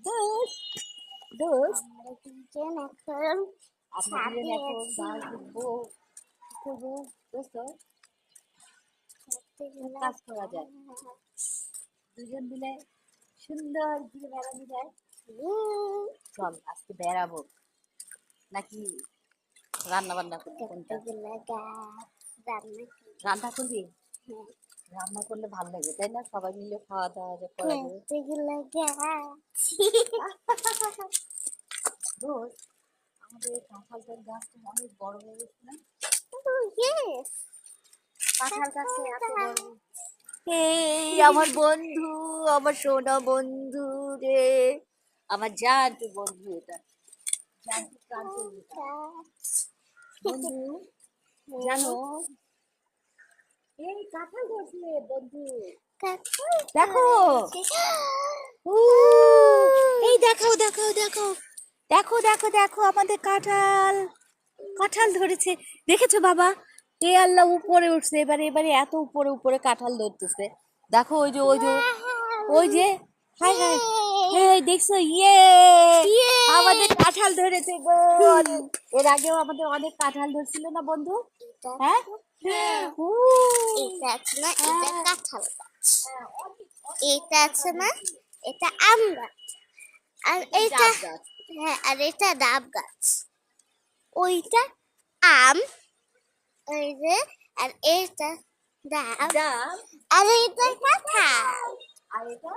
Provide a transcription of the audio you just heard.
দোষ দোষ আমরা দুজন এখন আমরা ছাদে দুজন এখন আছি। গাছ দেখবো কি করবো দোস্ত ছাদে এক গেলে কাজ করা যায় দুজন মিলে সুন্দর ঘুরে বেড়ানো যায় চল আজকে বেড়াবো নাকি রান্না বান্না করবো কোনটা গেলে গাছ রান্না রান্না করবি হ্যাঁ রান্না করলে ভালো লাগে তাই না সবাই মিলে খাওয়া দাওয়া যে করা যাবে খেতে গেলে গাছ দোষ আমাদের কাঁঠালের গাছটা অনেক বড় হয়ে গেছে না ইয়েস কাঁঠাল গাছে এত বড় এই আমার বন্ধু আমার সোনা বন্ধু রে আমার জানতো বন্ধু এটা জানতো প্রান্তের এটা বন্ধু জানো এই কাঁঠাল ধরছে বন্ধু দেখো উ, এই দেখাও দেখাও দেখাও দেখো দেখো দেখো আমাদের কাঁঠাল কাঁঠাল ধরেছে দেখেছো বাবা এ আল্লাহ উপরে উঠছে এবারে এবারে এত উপরে উপরে কাঁঠাল ধরতেছে দেখো ওই যে হাই হাই এই দেখছো ইয়ে আমাদের কাঁঠাল ধরেছে গো এর আগেও আমাদের অনেক কাঁঠাল ধরছিল না বন্ধু হ্যাঁ উ, এটা আছে না এটা হ্যাঁ, কাঁঠাল গাছ হ্যাঁ, এটা আছে না এটা আম গাছ আর এটা ডাব গাছ হ্যাঁ আর এটা ডাব গাছ ওইটা আম ওই যে আর এটা ডাব ডাব আর এটা কাঁঠাল আর এটা